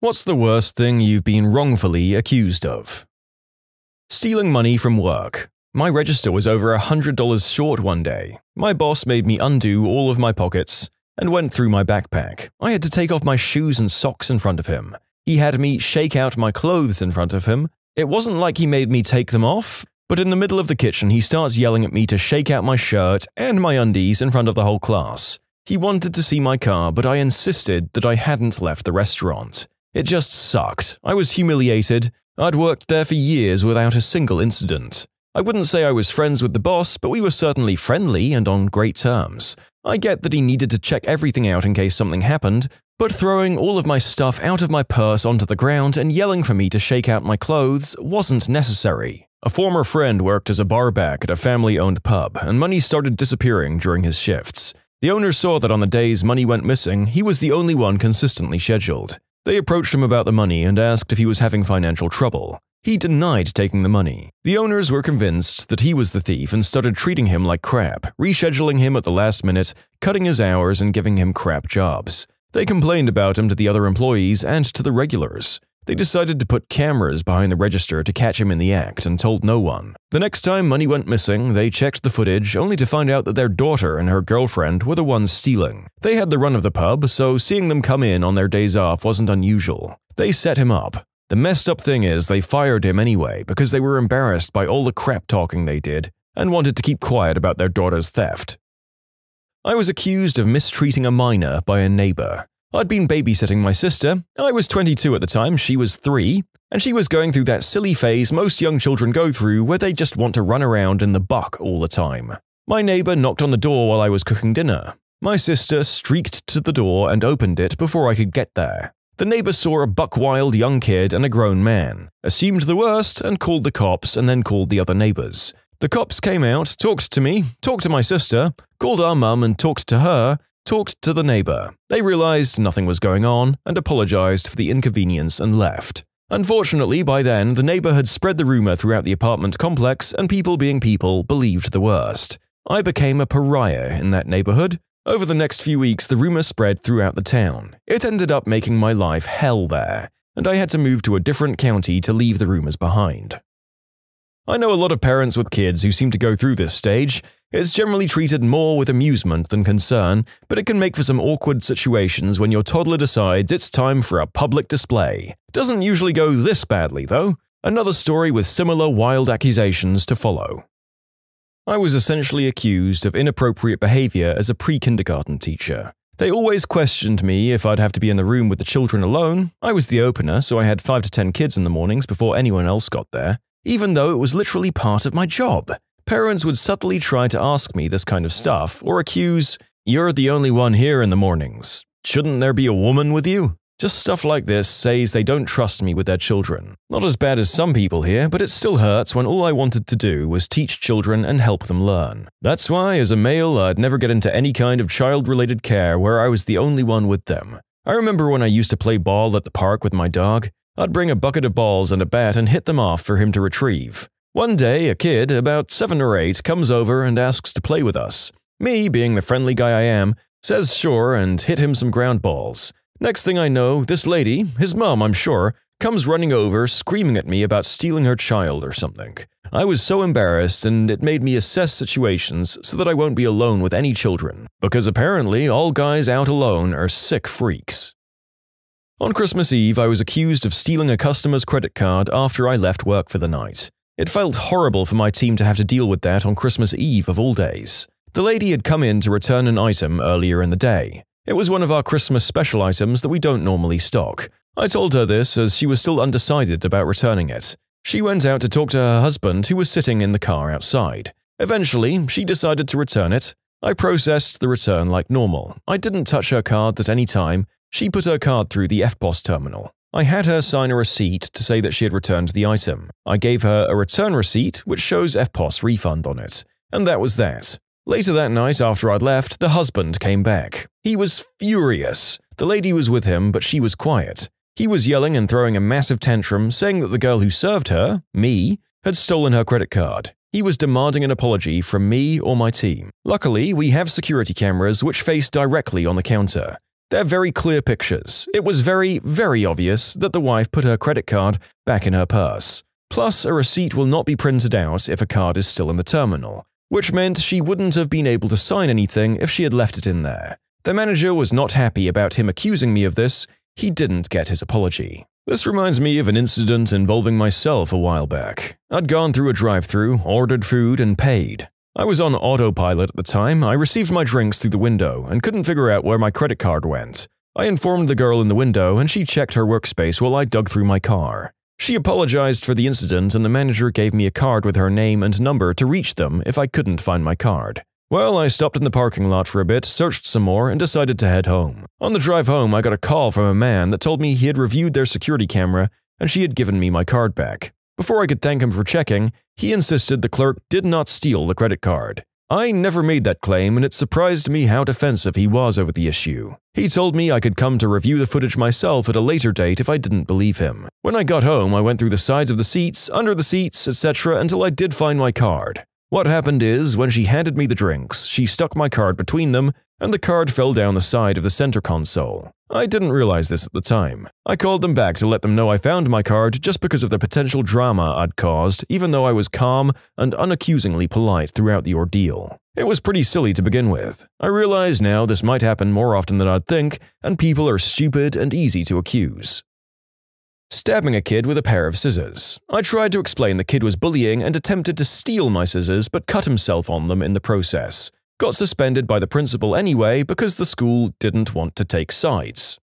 What's the worst thing you've been wrongfully accused of? Stealing money from work. My register was over $100 short one day. My boss made me undo all of my pockets and went through my backpack. I had to take off my shoes and socks in front of him. He had me shake out my clothes in front of him. It wasn't like he made me take them off, but in the middle of the kitchen he starts yelling at me to shake out my shirt and my undies in front of the whole class. He wanted to see my car, but I insisted that I hadn't left the restaurant. It just sucked. I was humiliated. I'd worked there for years without a single incident. I wouldn't say I was friends with the boss, but we were certainly friendly and on great terms. I get that he needed to check everything out in case something happened, but throwing all of my stuff out of my purse onto the ground and yelling for me to shake out my clothes wasn't necessary. A former friend worked as a barback at a family-owned pub, and money started disappearing during his shifts. The owner saw that on the days money went missing, he was the only one consistently scheduled. They approached him about the money and asked if he was having financial trouble. He denied taking the money. The owners were convinced that he was the thief and started treating him like crap, rescheduling him at the last minute, cutting his hours and giving him crap jobs. They complained about him to the other employees and to the regulars. They decided to put cameras behind the register to catch him in the act and told no one. The next time money went missing, they checked the footage only to find out that their daughter and her girlfriend were the ones stealing. They had the run of the pub, so seeing them come in on their days off wasn't unusual. They set him up. The messed up thing is they fired him anyway because they were embarrassed by all the crap talking they did and wanted to keep quiet about their daughter's theft. I was accused of mistreating a minor by a neighbor. I'd been babysitting my sister. I was 22 at the time, she was 3, and she was going through that silly phase most young children go through where they just want to run around in the buck all the time. My neighbor knocked on the door while I was cooking dinner. My sister streaked to the door and opened it before I could get there. The neighbor saw a buck-wild young kid and a grown man, assumed the worst and called the cops and then called the other neighbors. The cops came out, talked to me, talked to my sister, called our mum and talked to her, talked to the neighbor. They realized nothing was going on and apologized for the inconvenience and left. Unfortunately, by then, the neighbor had spread the rumor throughout the apartment complex and people being people believed the worst. I became a pariah in that neighborhood. Over the next few weeks, the rumor spread throughout the town. It ended up making my life hell there, and I had to move to a different county to leave the rumors behind. I know a lot of parents with kids who seem to go through this stage. It's generally treated more with amusement than concern, but it can make for some awkward situations when your toddler decides it's time for a public display. Doesn't usually go this badly, though. Another story with similar wild accusations to follow. I was essentially accused of inappropriate behavior as a pre-kindergarten teacher. They always questioned me if I'd have to be in the room with the children alone. I was the opener, so I had 5 to 10 kids in the mornings before anyone else got there, even though it was literally part of my job. Parents would subtly try to ask me this kind of stuff or accuse, "You're the only one here in the mornings. Shouldn't there be a woman with you?" Just stuff like this says they don't trust me with their children. Not as bad as some people here, but it still hurts when all I wanted to do was teach children and help them learn. That's why, as a male, I'd never get into any kind of child-related care where I was the only one with them. I remember when I used to play ball at the park with my dog. I'd bring a bucket of balls and a bat and hit them off for him to retrieve. One day, a kid, about 7 or 8, comes over and asks to play with us. Me, being the friendly guy I am, says sure and hit him some ground balls. Next thing I know, this lady, his mom I'm sure, comes running over screaming at me about stealing her child or something. I was so embarrassed and it made me assess situations so that I won't be alone with any children, because apparently all guys out alone are sick freaks. On Christmas Eve, I was accused of stealing a customer's credit card after I left work for the night. It felt horrible for my team to have to deal with that on Christmas Eve of all days. The lady had come in to return an item earlier in the day. It was one of our Christmas special items that we don't normally stock. I told her this as she was still undecided about returning it. She went out to talk to her husband who was sitting in the car outside. Eventually, she decided to return it. I processed the return like normal. I didn't touch her card at any time. She put her card through the FPOS terminal. I had her sign a receipt to say that she had returned the item. I gave her a return receipt which shows FPOS refund on it. And that was that. Later that night, after I'd left, the husband came back. He was furious. The lady was with him, but she was quiet. He was yelling and throwing a massive tantrum, saying that the girl who served her, me, had stolen her credit card. He was demanding an apology from me or my team. Luckily, we have security cameras which face directly on the counter. They're very clear pictures. It was very, very obvious that the wife put her credit card back in her purse. Plus, a receipt will not be printed out if a card is still in the terminal, which meant she wouldn't have been able to sign anything if she had left it in there. The manager was not happy about him accusing me of this. He didn't get his apology. This reminds me of an incident involving myself a while back. I'd gone through a drive-thru, ordered food, and paid. I was on autopilot at the time. I received my drinks through the window and couldn't figure out where my credit card went. I informed the girl in the window and she checked her workspace while I dug through my car. She apologized for the incident and the manager gave me a card with her name and number to reach them if I couldn't find my card. Well, I stopped in the parking lot for a bit, searched some more, and decided to head home. On the drive home, I got a call from a man that told me he had reviewed their security camera and she had given me my card back. Before I could thank him for checking, he insisted the clerk did not steal the credit card. I never made that claim and it surprised me how defensive he was over the issue. He told me I could come to review the footage myself at a later date if I didn't believe him. When I got home, I went through the sides of the seats, under the seats, etc. until I did find my card. What happened is, when she handed me the drinks, she stuck my card between them, and the card fell down the side of the center console. I didn't realize this at the time. I called them back to let them know I found my card just because of the potential drama I'd caused, even though I was calm and unaccusingly polite throughout the ordeal. It was pretty silly to begin with. I realize now this might happen more often than I'd think, and people are stupid and easy to accuse. Stabbing a kid with a pair of scissors. I tried to explain the kid was bullying and attempted to steal my scissors but cut himself on them in the process. Got suspended by the principal anyway because the school didn't want to take sides.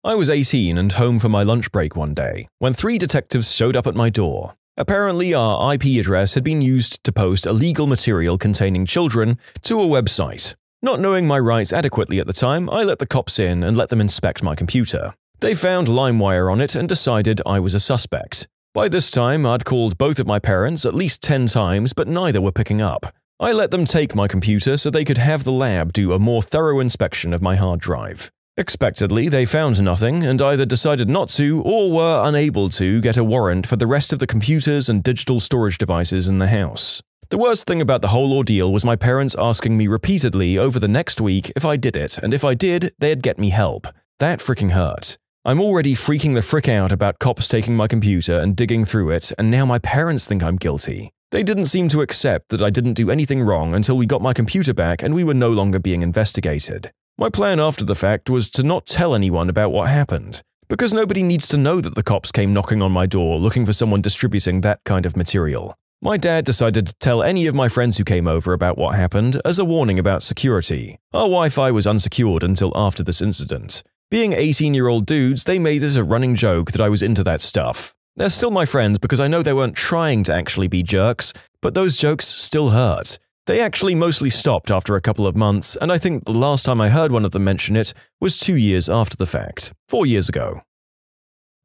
I was 18 and home for my lunch break one day when 3 detectives showed up at my door. Apparently, our IP address had been used to post illegal material containing children to a website. Not knowing my rights adequately at the time, I let the cops in and let them inspect my computer. They found LimeWire on it and decided I was a suspect. By this time, I'd called both of my parents at least 10 times, but neither were picking up. I let them take my computer so they could have the lab do a more thorough inspection of my hard drive. Expectedly, they found nothing and either decided not to or were unable to get a warrant for the rest of the computers and digital storage devices in the house. The worst thing about the whole ordeal was my parents asking me repeatedly over the next week if I did it, and if I did, they'd get me help. That freaking hurt. I'm already freaking the frick out about cops taking my computer and digging through it, and now my parents think I'm guilty. They didn't seem to accept that I didn't do anything wrong until we got my computer back and we were no longer being investigated. My plan after the fact was to not tell anyone about what happened, because nobody needs to know that the cops came knocking on my door looking for someone distributing that kind of material. My dad decided to tell any of my friends who came over about what happened as a warning about security. Our Wi-Fi was unsecured until after this incident. Being 18-year-old dudes, they made it a running joke that I was into that stuff. They're still my friends because I know they weren't trying to actually be jerks, but those jokes still hurt. They actually mostly stopped after a couple of months, and I think the last time I heard one of them mention it was 2 years after the fact, 4 years ago.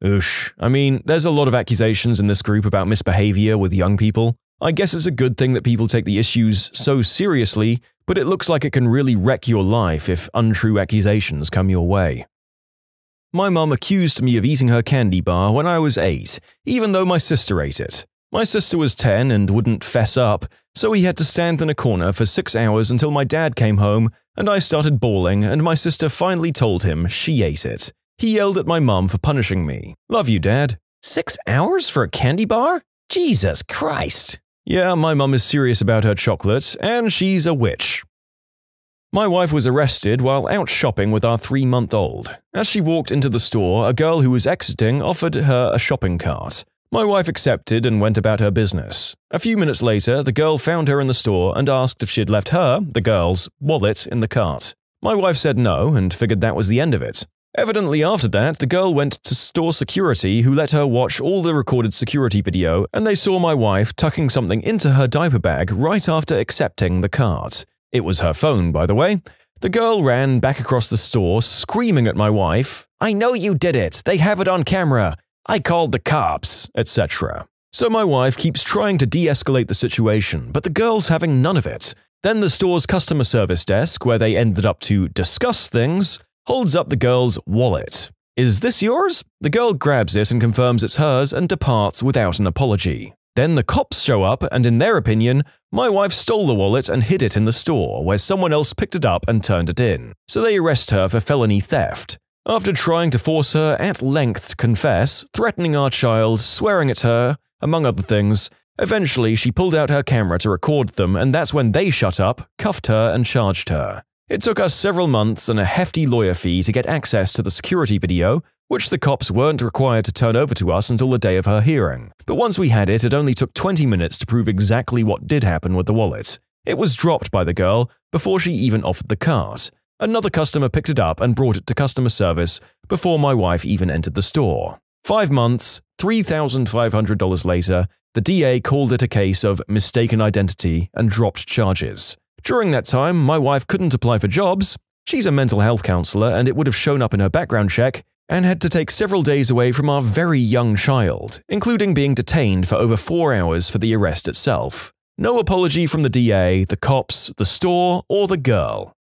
Oosh, I mean, there's a lot of accusations in this group about misbehavior with young people. I guess it's a good thing that people take the issues so seriously, but it looks like it can really wreck your life if untrue accusations come your way. My mum accused me of eating her candy bar when I was 8, even though my sister ate it. My sister was 10 and wouldn't fess up, so we had to stand in a corner for 6 hours until my dad came home and I started bawling and my sister finally told him she ate it. He yelled at my mum for punishing me. Love you, Dad. 6 hours for a candy bar? Jesus Christ. Yeah, my mum is serious about her chocolate, and she's a witch. My wife was arrested while out shopping with our 3-month-old. As she walked into the store, a girl who was exiting offered her a shopping cart. My wife accepted and went about her business. A few minutes later, the girl found her in the store and asked if she'd left her, the girl's, wallet in the cart. My wife said no and figured that was the end of it. Evidently after that, the girl went to store security who let her watch all the recorded security video and they saw my wife tucking something into her diaper bag right after accepting the cart. It was her phone, by the way. The girl ran back across the store, screaming at my wife, "I know you did it! They have it on camera! I called the cops!" etc. So my wife keeps trying to de-escalate the situation, but the girl's having none of it. Then the store's customer service desk, where they ended up to discuss things, holds up the girl's wallet. "Is this yours?" The girl grabs it and confirms it's hers and departs without an apology. Then the cops show up, and in their opinion, my wife stole the wallet and hid it in the store, where someone else picked it up and turned it in. So they arrest her for felony theft. After trying to force her at length to confess, threatening our child, swearing at her, among other things, eventually she pulled out her camera to record them, and that's when they shut up, cuffed her, and charged her. It took us several months and a hefty lawyer fee to get access to the security video, which the cops weren't required to turn over to us until the day of her hearing. But once we had it, it only took 20 minutes to prove exactly what did happen with the wallet. It was dropped by the girl before she even offered the cart. Another customer picked it up and brought it to customer service before my wife even entered the store. 5 months, $3,500 later, the DA called it a case of mistaken identity and dropped charges. During that time, my wife couldn't apply for jobs. She's a mental health counselor, and it would have shown up in her background check, and had to take several days away from our very young child, including being detained for over 4 hours for the arrest itself. No apology from the DA, the cops, the store, or the girl.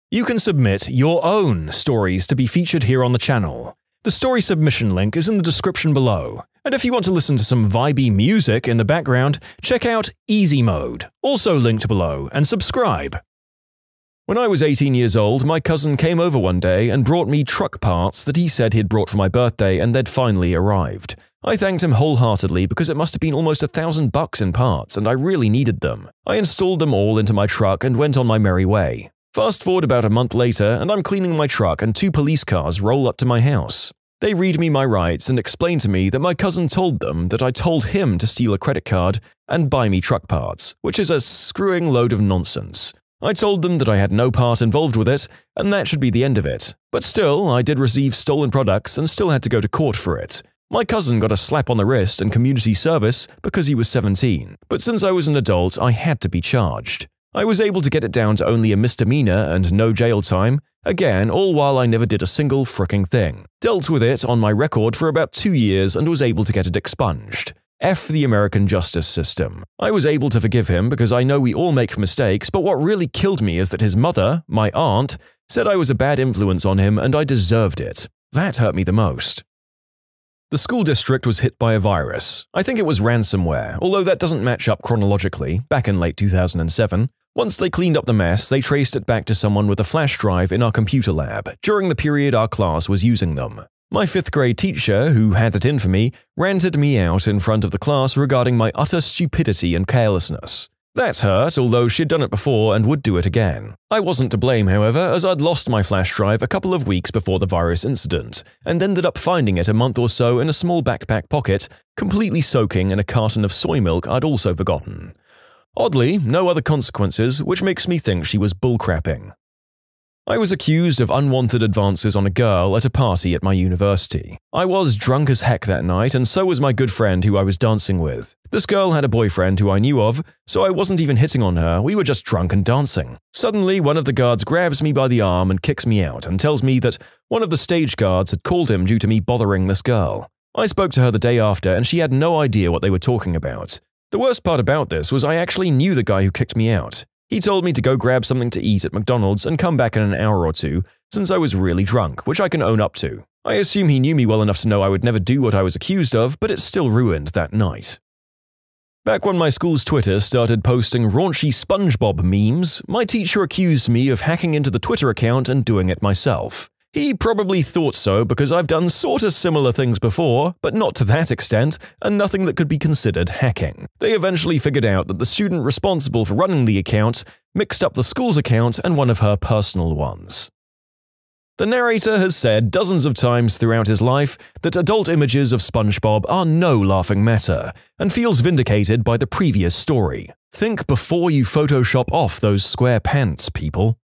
You can submit your own stories to be featured here on the channel. The story submission link is in the description below. And if you want to listen to some vibey music in the background, check out easymode, also linked below, and subscribe. When I was 18 years old, my cousin came over one day and brought me truck parts that he said he'd brought for my birthday and they'd finally arrived. I thanked him wholeheartedly because it must have been almost $1,000 in parts and I really needed them. I installed them all into my truck and went on my merry way. Fast forward about a month later and I'm cleaning my truck and 2 police cars roll up to my house. They read me my rights and explain to me that my cousin told them that I told him to steal a credit card and buy me truck parts, which is a screwing load of nonsense. I told them that I had no part involved with it, and that should be the end of it. But still, I did receive stolen products and still had to go to court for it. My cousin got a slap on the wrist and community service because he was 17, but since I was an adult, I had to be charged. I was able to get it down to only a misdemeanor and no jail time, again, all while I never did a single fricking thing. Dealt with it on my record for about 2 years and was able to get it expunged. F the American justice system. I was able to forgive him because I know we all make mistakes, but what really killed me is that his mother, my aunt, said I was a bad influence on him and I deserved it. That hurt me the most. The school district was hit by a virus. I think it was ransomware, although that doesn't match up chronologically, back in late 2007. Once they cleaned up the mess, they traced it back to someone with a flash drive in our computer lab, during the period our class was using them. My 5th grade teacher, who had it in for me, ranted me out in front of the class regarding my utter stupidity and carelessness. That hurt, although she'd done it before and would do it again. I wasn't to blame, however, as I'd lost my flash drive a couple of weeks before the virus incident, and ended up finding it a month or so in a small backpack pocket, completely soaking in a carton of soy milk I'd also forgotten. Oddly, no other consequences, which makes me think she was bullcrapping. I was accused of unwanted advances on a girl at a party at my university. I was drunk as heck that night, and so was my good friend who I was dancing with. This girl had a boyfriend who I knew of, so I wasn't even hitting on her, we were just drunk and dancing. Suddenly, one of the guards grabs me by the arm and kicks me out and tells me that one of the stage guards had called him due to me bothering this girl. I spoke to her the day after and she had no idea what they were talking about. The worst part about this was I actually knew the guy who kicked me out. He told me to go grab something to eat at McDonald's and come back in an hour or two, since I was really drunk, which I can own up to. I assume he knew me well enough to know I would never do what I was accused of, but it still ruined that night. Back when my school's Twitter started posting raunchy SpongeBob memes, my teacher accused me of hacking into the Twitter account and doing it myself. He probably thought so because I've done sorta similar things before, but not to that extent, and nothing that could be considered hacking. They eventually figured out that the student responsible for running the account mixed up the school's account and one of her personal ones. The narrator has said dozens of times throughout his life that adult images of SpongeBob are no laughing matter, and feels vindicated by the previous story. Think before you Photoshop off those square pants, people.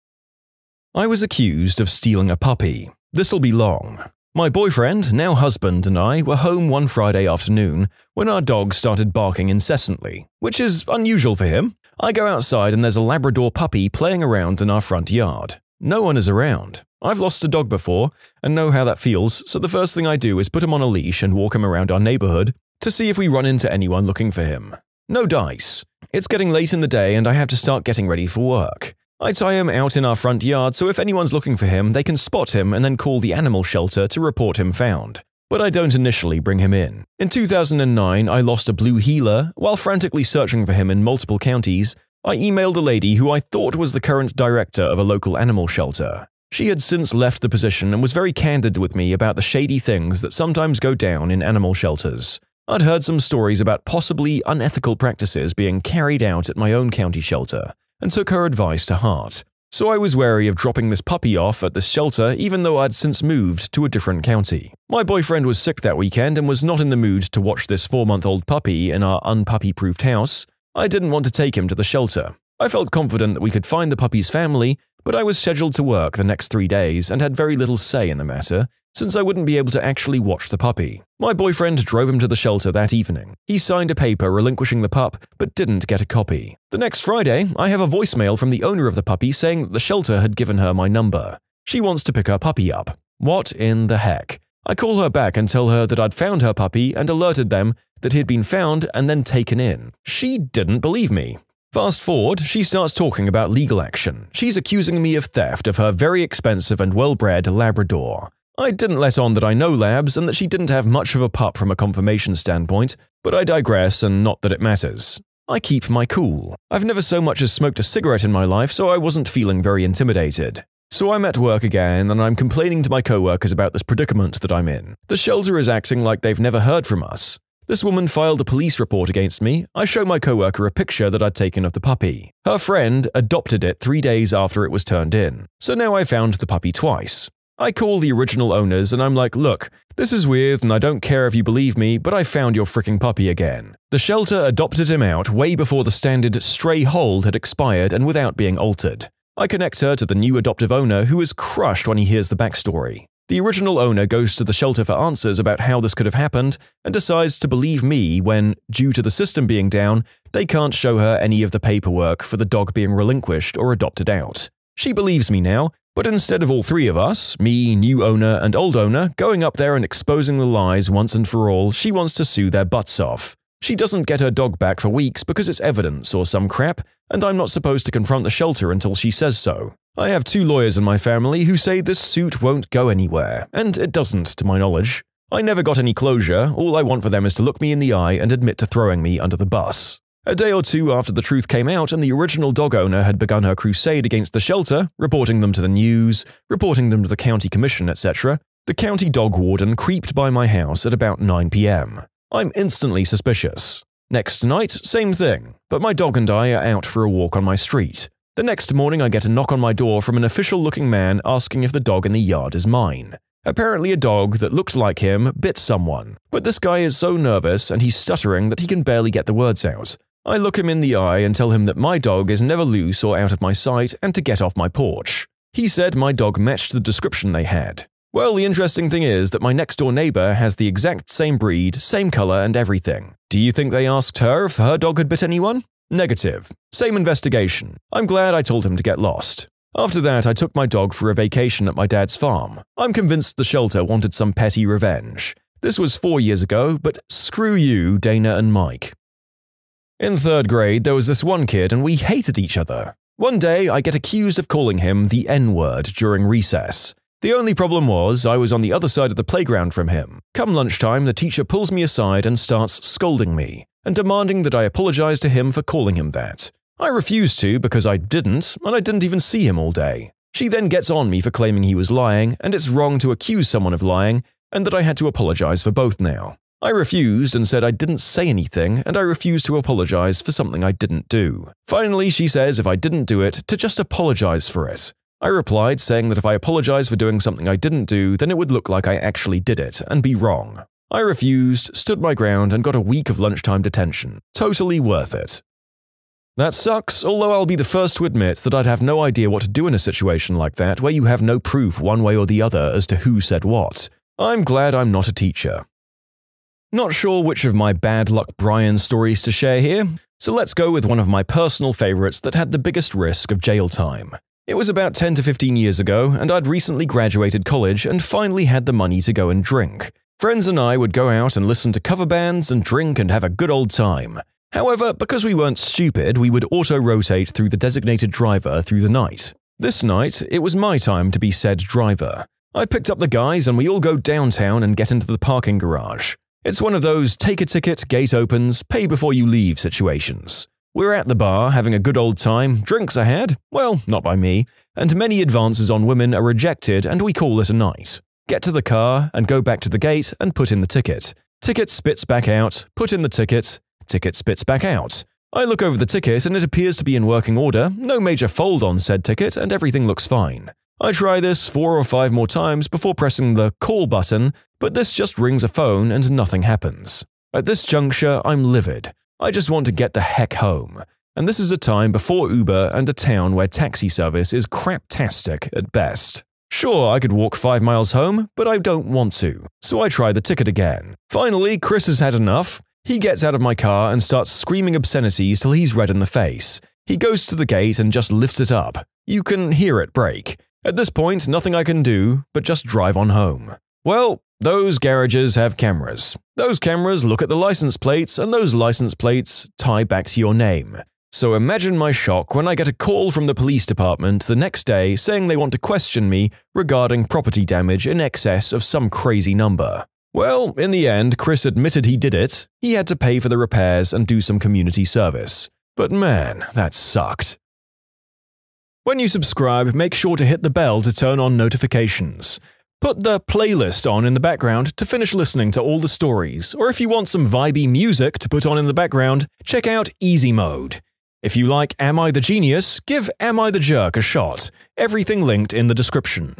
I was accused of stealing a puppy. This'll be long. My boyfriend, now husband, and I were home one Friday afternoon when our dog started barking incessantly, which is unusual for him. I go outside and there's a Labrador puppy playing around in our front yard. No one is around. I've lost a dog before and know how that feels, so the first thing I do is put him on a leash and walk him around our neighborhood to see if we run into anyone looking for him. No dice. It's getting late in the day and I have to start getting ready for work. I tie him out in our front yard so if anyone's looking for him, they can spot him and then call the animal shelter to report him found. but I don't initially bring him in. In 2009, I lost a blue heeler. While frantically searching for him in multiple counties, I emailed a lady who I thought was the current director of a local animal shelter. She had since left the position and was very candid with me about the shady things that sometimes go down in animal shelters. I'd heard some stories about possibly unethical practices being carried out at my own county shelter, and took her advice to heart. So I was wary of dropping this puppy off at this shelter even though I'd since moved to a different county. My boyfriend was sick that weekend and was not in the mood to watch this 4-month-old puppy in our unpuppy-proofed house. I didn't want to take him to the shelter. I felt confident that we could find the puppy's family, but I was scheduled to work the next 3 days and had very little say in the matter, since I wouldn't be able to actually watch the puppy. My boyfriend drove him to the shelter that evening. He signed a paper relinquishing the pup, but didn't get a copy. The next Friday, I have a voicemail from the owner of the puppy saying that the shelter had given her my number. She wants to pick her puppy up. What in the heck? I call her back and tell her that I'd found her puppy and alerted them that he had been found and then taken in. She didn't believe me. Fast forward, she starts talking about legal action. She's accusing me of theft of her very expensive and well-bred Labrador. I didn't let on that I know labs and that she didn't have much of a pup from a conformation standpoint, but I digress, and not that it matters. I keep my cool. I've never so much as smoked a cigarette in my life, so I wasn't feeling very intimidated. So I'm at work again, and I'm complaining to my coworkers about this predicament that I'm in. The shelter is acting like they've never heard from us. This woman filed a police report against me. I show my coworker a picture that I'd taken of the puppy. Her friend adopted it 3 days after it was turned in. So now I found the puppy twice. I call the original owners and I'm like, look, this is weird and I don't care if you believe me, but I found your freaking puppy again. The shelter adopted him out way before the standard stray hold had expired and without being altered. I connect her to the new adoptive owner, who is crushed when he hears the backstory. The original owner goes to the shelter for answers about how this could have happened and decides to believe me when, due to the system being down, they can't show her any of the paperwork for the dog being relinquished or adopted out. She believes me now, but instead of all three of us, me, new owner, and old owner, going up there and exposing the lies once and for all, she wants to sue their butts off. She doesn't get her dog back for weeks because it's evidence or some crap, and I'm not supposed to confront the shelter until she says so. I have 2 lawyers in my family who say this suit won't go anywhere, and it doesn't, to my knowledge. I never got any closure. All I want for them is to look me in the eye and admit to throwing me under the bus. A day or 2 after the truth came out and the original dog owner had begun her crusade against the shelter, reporting them to the news, reporting them to the county commission, etc., the county dog warden creeped by my house at about 9 p.m. I'm instantly suspicious. Next night, same thing, but my dog and I are out for a walk on my street. The next morning I get a knock on my door from an official-looking man asking if the dog in the yard is mine. Apparently a dog that looked like him bit someone, but this guy is so nervous and he's stuttering that he can barely get the words out. I look him in the eye and tell him that my dog is never loose or out of my sight and to get off my porch. He said my dog matched the description they had. Well, the interesting thing is that my next-door neighbor has the exact same breed, same color, and everything. Do you think they asked her if her dog had bit anyone? Negative. Same investigation. I'm glad I told him to get lost. After that, I took my dog for a vacation at my dad's farm. I'm convinced the shelter wanted some petty revenge. This was 4 years ago, but screw you, Dana and Mike. In 3rd grade, there was this one kid and we hated each other. One day, I get accused of calling him the N-word during recess. The only problem was, I was on the other side of the playground from him. Come lunchtime, the teacher pulls me aside and starts scolding me, and demanding that I apologize to him for calling him that. I refused to because I didn't, and I didn't even see him all day. She then gets on me for claiming he was lying, and it's wrong to accuse someone of lying, and that I had to apologize for both now. I refused and said I didn't say anything, and I refused to apologize for something I didn't do. Finally, she says if I didn't do it, to just apologize for it. I replied saying that if I apologized for doing something I didn't do, then it would look like I actually did it and be wrong. I refused, stood my ground, and got a week of lunchtime detention. Totally worth it. That sucks, although I'll be the first to admit that I'd have no idea what to do in a situation like that where you have no proof one way or the other as to who said what. I'm glad I'm not a teacher. Not sure which of my bad luck Brian stories to share here, so let's go with one of my personal favorites that had the biggest risk of jail time. It was about 10 to 15 years ago, and I'd recently graduated college and finally had the money to go and drink. Friends and I would go out and listen to cover bands and drink and have a good old time. However, because we weren't stupid, we would auto-rotate through the designated driver through the night. This night, it was my time to be said driver. I picked up the guys and we all go downtown and get into the parking garage. It's one of those take a ticket, gate opens, pay before you leave situations. We're at the bar, having a good old time, drinks are had, well, not by me, and many advances on women are rejected and we call it a night. Get to the car and go back to the gate and put in the ticket. Ticket spits back out, put in the ticket, ticket spits back out. I look over the ticket and it appears to be in working order, no major fold on said ticket and everything looks fine. I try this 4 or 5 more times before pressing the call button, but this just rings a phone and nothing happens. At this juncture, I'm livid. I just want to get the heck home. And this is a time before Uber and a town where taxi service is craptastic at best. Sure, I could walk 5 miles home, but I don't want to, so I try the ticket again. Finally, Chris has had enough. He gets out of my car and starts screaming obscenities till he's red in the face. He goes to the gate and just lifts it up. You can hear it break. At this point, nothing I can do but just drive on home. Well, those garages have cameras. Those cameras look at the license plates, and those license plates tie back to your name. So imagine my shock when I get a call from the police department the next day saying they want to question me regarding property damage in excess of some crazy number. Well, in the end, Chris admitted he did it. He had to pay for the repairs and do some community service. But man, that sucked. When you subscribe, make sure to hit the bell to turn on notifications. Put the playlist on in the background to finish listening to all the stories, or if you want some vibey music to put on in the background, check out easymode. If you like Am I the Genius, give Am I the Jerk a shot. Everything linked in the description.